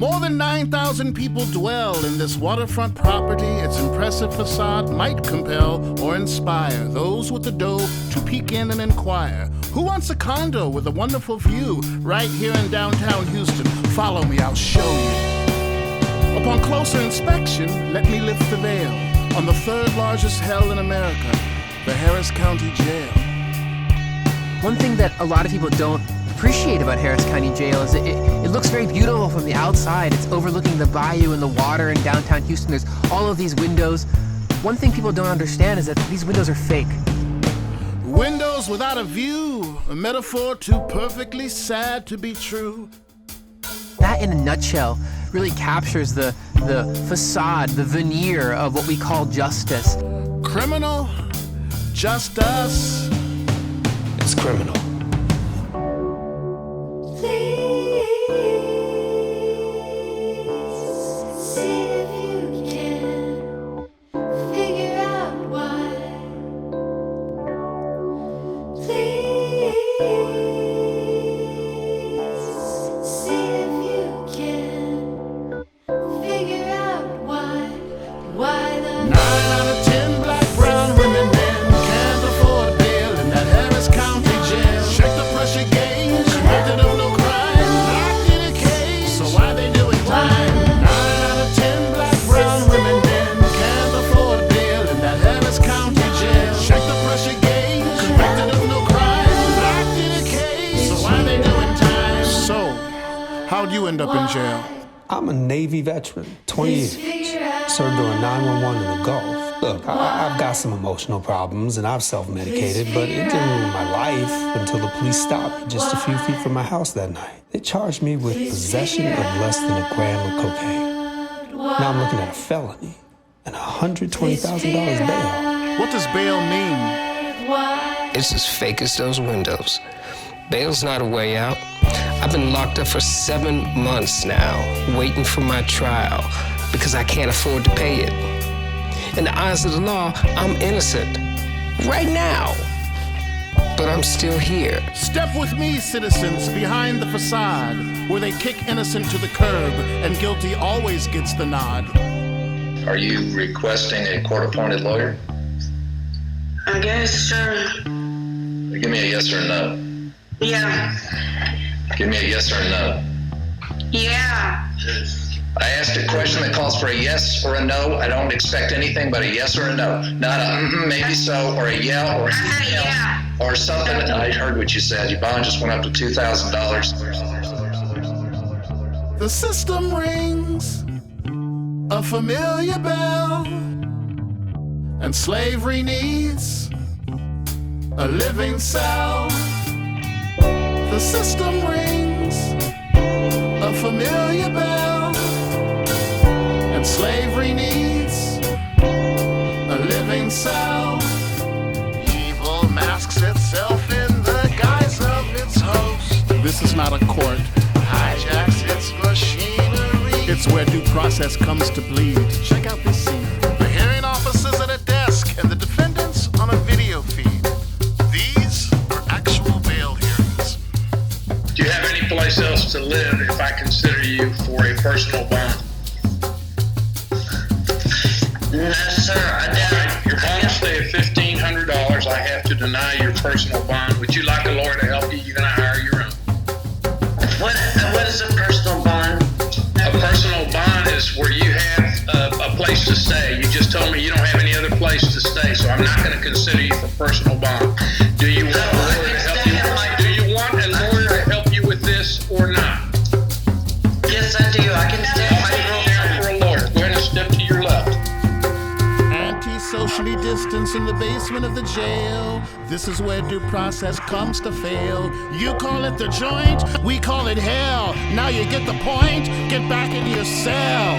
More than 9,000 people dwell in this waterfront property. Its impressive facade might compel or inspire those with the dough to peek in and inquire. Who wants a condo with a wonderful view right here in downtown Houston? Follow me, I'll show you. Upon closer inspection, let me lift the veil on the third largest hell in America, the Harris County Jail. One thing that a lot of people don't appreciate about Harris County Jail is it looks very beautiful from the outside. It's overlooking the bayou and the water in downtown Houston. There's all of these windows. One thing people don't understand is that these windows are fake. Windows without a view, a metaphor too perfectly sad to be true. That, in a nutshell, really captures the facade, the veneer of what we call justice. Criminal, just us. It's criminal. How'd you end up in jail? I'm a Navy veteran, 20 years. Served during 911 in the Gulf. Look, I've got some emotional problems and I've self-medicated, but it didn't ruin my life until the police stopped me just a few feet from my house that night. They charged me with possession of less than a gram of cocaine. Now I'm looking at a felony and $120,000 bail. What does bail mean? It's as fake as those windows. Bail's not a way out. I've been locked up for 7 months now, waiting for my trial because I can't afford to pay it. In the eyes of the law, I'm innocent. Right now. But I'm still here. Step with me, citizens, behind the facade, where they kick innocent to the curb and guilty always gets the nod. Are you requesting a court-appointed lawyer? I guess, sure. Give me a yes or a no. Yeah. Give me a yes or a no. Yeah. I asked a question that calls for a yes or a no. I don't expect anything but a yes or a no. Not a maybe so, or a yeah, or something else, or something. I heard what you said. Your bond just went up to $2,000. The system rings a familiar bell, and slavery needs a living cell. The system rings a familiar bell, and slavery needs a living cell. Evil masks itself in the guise of its host. This is not a court. Hijacks its machinery. It's where due process comes to bleed. Check out this scene. The hearing officers at a desk and the defendants on a video feed. These are actual bail hearings. Do you have any place else to live if I consider you for a personal bond? No, sir, I doubt it. Your bond will stay at $1,500. I have to deny your personal bond. Would you like a lawyer to help you? You're going to hire your own. What is a personal bond? A personal bond is where you have a place to stay. You just told me you don't have any other place to stay, so I'm not going to consider you for personal bond. Do you want a lawyer to help you? Do you want a lawyer to help you with this or not? Yes, I do. I can stay I'll put you down for a lawyer. Go ahead and step to your left. Anti-socially distanced in the basement of the jail. This is where due process comes to fail. You call it the joint, we call it hell. Now you get the point, get back in your cell.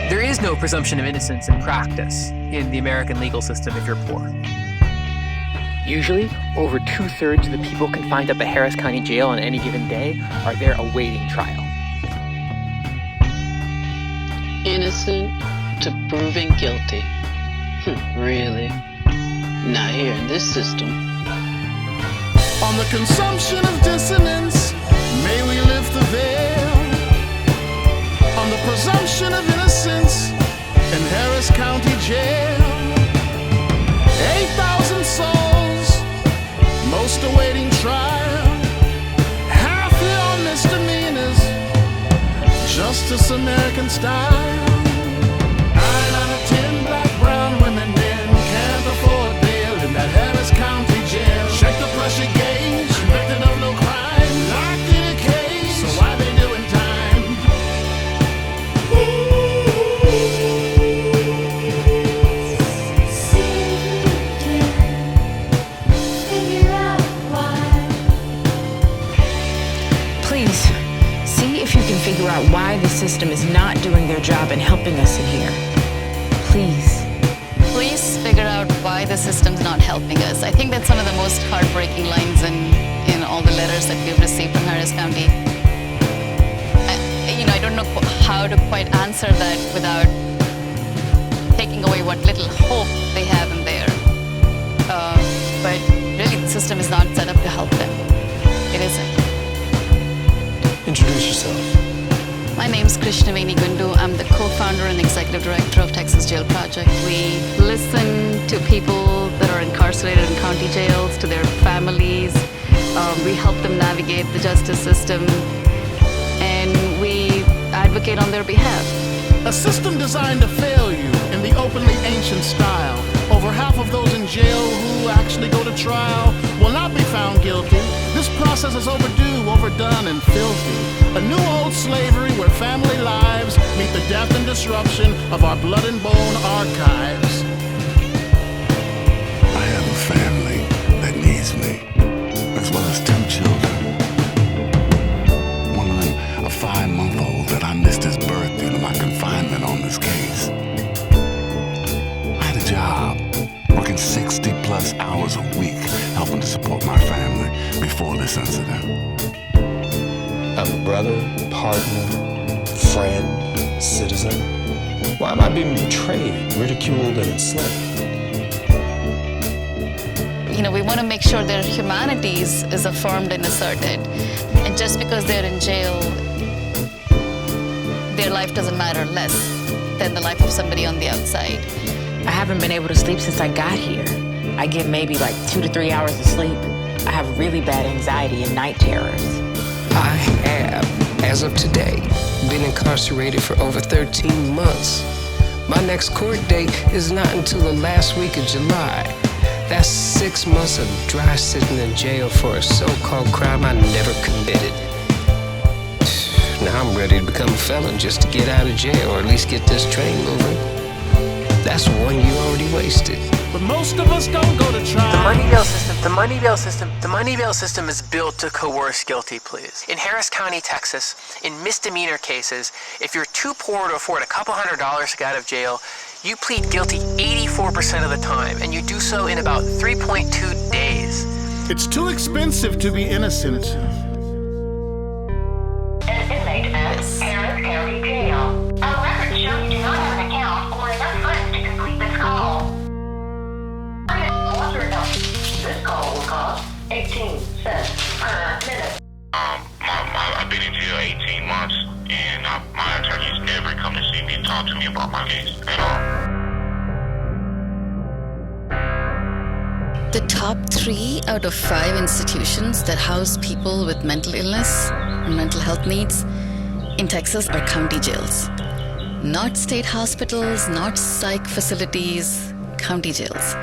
There is no presumption of innocence in practice in the American legal system if you're poor. Usually, over 2/3 of the people confined at the Harris County Jail on any given day are there awaiting trial. Innocent to proven guilty. Really? Not here in this system. On the consumption of dissonance, may we lift the veil. presumption of innocence in Harris County Jail. 8,000 souls, most awaiting trial, half here on misdemeanors, justice American style. 9 out of 10 black, brown women, men can't afford bail in that Harris County Jail. Check the pressure gauge, convicted of no crime, locked in a cage, so why they doing time? Please, see if you can figure out why the system is not doing their job and helping us in here. Please. Please figure out why the system's not helping us. I think that's one of the most heartbreaking lines in all the letters that we've received from Harris County. I don't know how to quite answer that without taking away what little hope they have in there. But really, the system is not set up to help them. It isn't. Introduce yourself. My name's Krishnaveni Gundu. I'm the co-founder and executive director of Texas Jail Project. We listen to people that are incarcerated in county jails, to their families. We help them navigate the justice system, and we advocate on their behalf. A system designed to fail you in the openly ancient style. Over half of those in jail who actually go to trial will not be found guilty. This process is overdue, overdone, and filthy. A new old slavery where family lives meet the death and disruption of our blood and bone archives. I have a family that needs me, as well as 2 children. One of them, a 5-month-old that I missed his birth due to my confinement on this case. I had a job, working 60-plus hours a week, helping to support my family before this incident. I'm a brother, partner, friend, citizen. Why am I being betrayed, ridiculed, and enslaved? We want to make sure their humanity is affirmed and asserted. And just because they're in jail, their life doesn't matter less than the life of somebody on the outside. I haven't been able to sleep since I got here. I get maybe like 2 to 3 hours of sleep. I have really bad anxiety and night terrors. I have, as of today, been incarcerated for over 13 months. My next court date is not until the last week of July. That's 6 months of dry sitting in jail for a so-called crime I never committed. Now I'm ready to become a felon just to get out of jail, or at least get this train moving. That's 1 year already wasted. But most of us don't go to trial. The money bail system is built to coerce guilty pleas. In Harris County, Texas, in misdemeanor cases, if you're too poor to afford a couple $100s to get out of jail, you plead guilty 84% of the time, and you do so in about 3.2 days. It's too expensive to be innocent. An inmate at Harris County Jail. Our records show you do not have an account or enough funds to complete this call. This call will cost 18 cents per minute. I've been in jail 18 months, and my attorney's never come to see me and talk to me about my case at all. The top 3 out of 5 institutions that house people with mental illness and mental health needs in Texas are county jails. Not state hospitals, not psych facilities, county jails,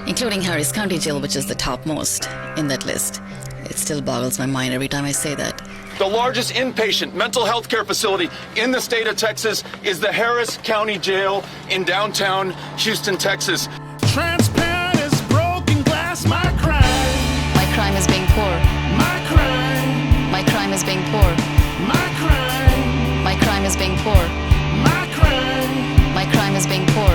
including Harris County Jail, which is the topmost in that list. It still boggles my mind every time I say that. The largest inpatient mental health care facility in the state of Texas is the Harris County Jail in downtown Houston, Texas. Transparent as broken glass, my crime. My crime is being poor. My crime. My crime is being poor. My crime. My crime is being poor. My crime. My crime is being poor.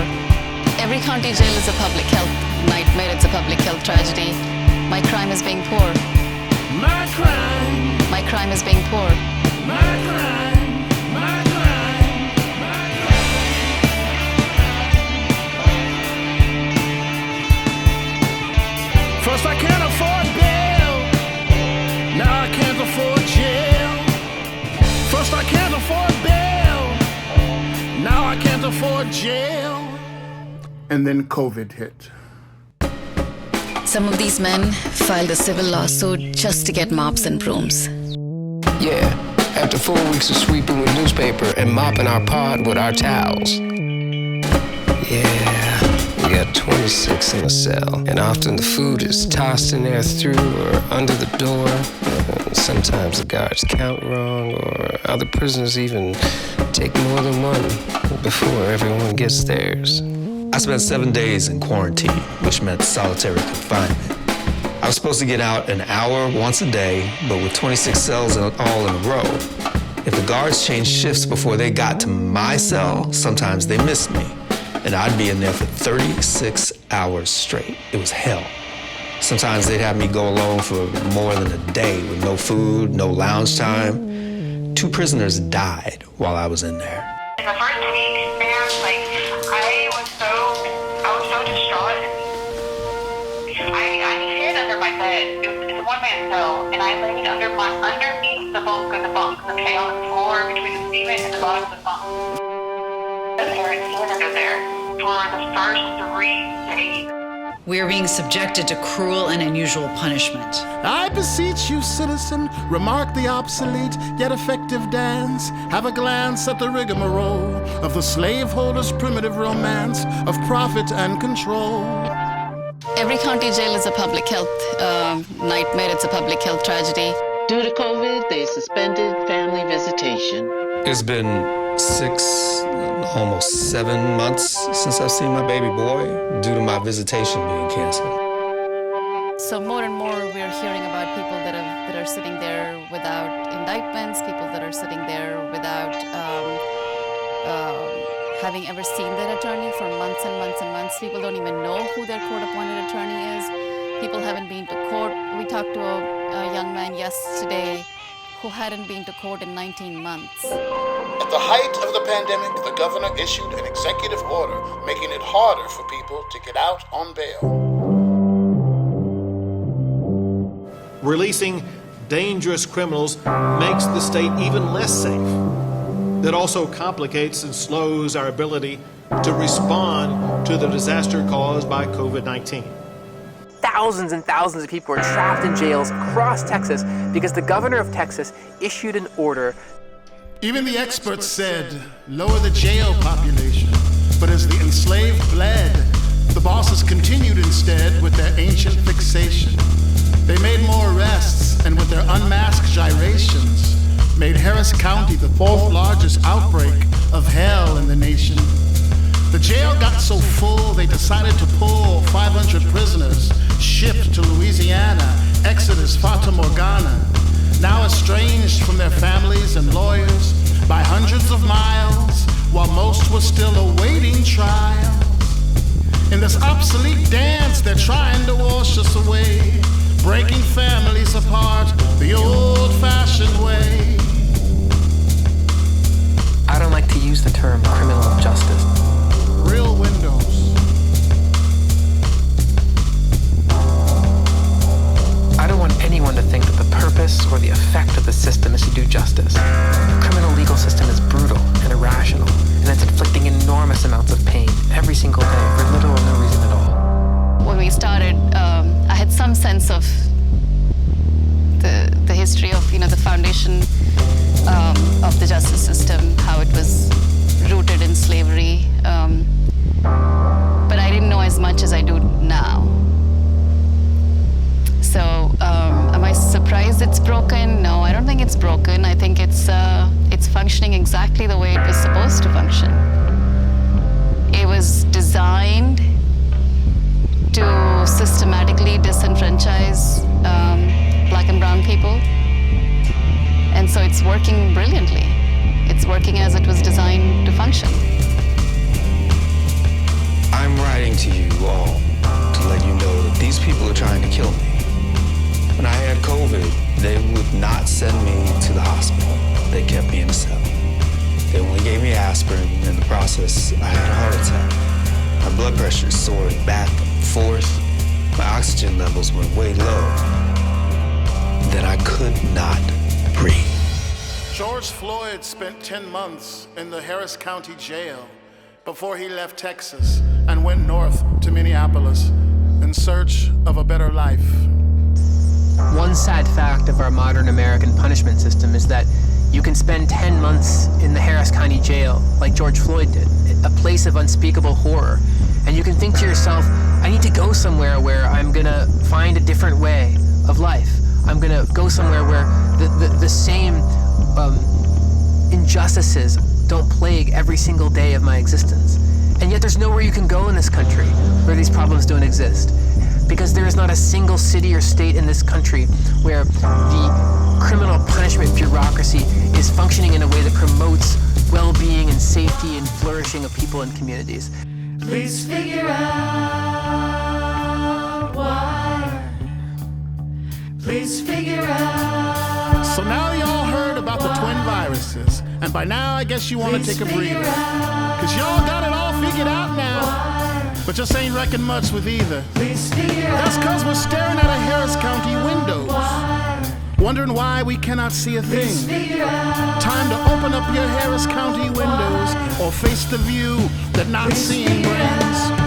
Every county jail is a public health nightmare. It's a public health tragedy. My crime is being poor. My crime. My crime is being poor. My crime. My crime. My crime. First I can't afford bail. Now I can't afford jail. First I can't afford bail. jail, and then COVID hit. Some of these men filed a civil lawsuit just to get mops and brooms. Yeah, after 4 weeks of sweeping with newspaper and mopping our pod with our towels. Yeah, we got 26 in a cell, and often the food is tossed in there through or under the door. Sometimes the guards count wrong, or other prisoners even take more than one before everyone gets theirs. I spent 7 days in quarantine, which meant solitary confinement. I was supposed to get out an hour once a day, but with 26 cells all in a row. If the guards changed shifts before they got to my cell, sometimes they missed me, and I'd be in there for 36 hours straight. It was hell. Sometimes they'd have me go alone for more than a day with no food, no lounge time. 2 prisoners died while I was in there. In the first week, man, like, I was so distraught. I hid under my bed. It's a one-man cell, and I laid underneath the bulk of the bunk, okay, on the floor between the cement and the bottom of the bunk. And there and hid under there for the first 3 days. We are being subjected to cruel and unusual punishment. I beseech you, citizen, remark the obsolete yet effective dance. Have a glance at the rigmarole of the slaveholder's primitive romance of profit and control. Every county jail is a public health nightmare. It's a public health tragedy. Due to COVID, they suspended family visitation. It's been 6, almost 7 months since I've seen my baby boy due to my visitation being canceled. So more and more we're hearing about people that are sitting there without indictments, people that are sitting there without having ever seen their attorney for months and months and months. People don't even know who their court-appointed attorney is. People haven't been to court. We talked to a young man yesterday who hadn't been to court in 19 months. At the height of the pandemic, the governor issued an executive order making it harder for people to get out on bail. Releasing dangerous criminals makes the state even less safe. That also complicates and slows our ability to respond to the disaster caused by COVID-19. Thousands and thousands of people are trapped in jails across Texas because the governor of Texas issued an order. Even the experts said, lower the jail population. But as the enslaved bled, the bosses continued instead with their ancient fixation. They made more arrests, and with their unmasked gyrations, made Harris County the 4th largest outbreak of hell in the nation. The jail got so full, they decided to pull 500 prisoners, shipped to Louisiana, Exodus, Fata Morgana, now estranged from their families and lawyers by hundreds of miles, while most were still awaiting trial. In this obsolete dance, they're trying to wash us away, breaking families apart the old-fashioned way. I don't like to use the term criminal justice. Real windows. I don't want anyone to think that the purpose or the effect of the system is to do justice. The criminal legal system is brutal and irrational, and it's inflicting enormous amounts of pain every single day for little or no reason at all. When we started, I had some sense of the history of, the foundation of the justice system, how it was rooted in slavery. But I didn't know as much as I do now. So, am I surprised it's broken? No, I don't think it's broken. I think it's functioning exactly the way it was supposed to function. It was designed to systematically disenfranchise black and brown people. And so it's working brilliantly. It's working as it was designed to function. I'm writing to you all to let you know that these people are trying to kill me. When I had COVID, they would not send me to the hospital. They kept me in a cell. They only gave me aspirin. In the process, I had a heart attack. My blood pressure soared back and forth. My oxygen levels went way low. Then I could not breathe. George Floyd spent 10 months in the Harris County Jail, before he left Texas and went north to Minneapolis in search of a better life. One sad fact of our modern American punishment system is that you can spend 10 months in the Harris County Jail, like George Floyd did, a place of unspeakable horror. And you can think to yourself, I need to go somewhere where I'm gonna find a different way of life. I'm gonna go somewhere where the same injustices don't plague every single day of my existence. And yet there's nowhere you can go in this country where these problems don't exist. Because there is not a single city or state in this country where the criminal punishment bureaucracy is functioning in a way that promotes well-being and safety and flourishing of people and communities. Please figure out why. Please figure out. So now y'all heard about the twin viruses, and by now I guess you want to take a breather. Cause y'all got it all figured out now. But just ain't reckon much with either. That's cause we're staring at a Harris County windows, wondering why we cannot see a thing. Time to open up your Harris County windows or face the view that not seeing brings.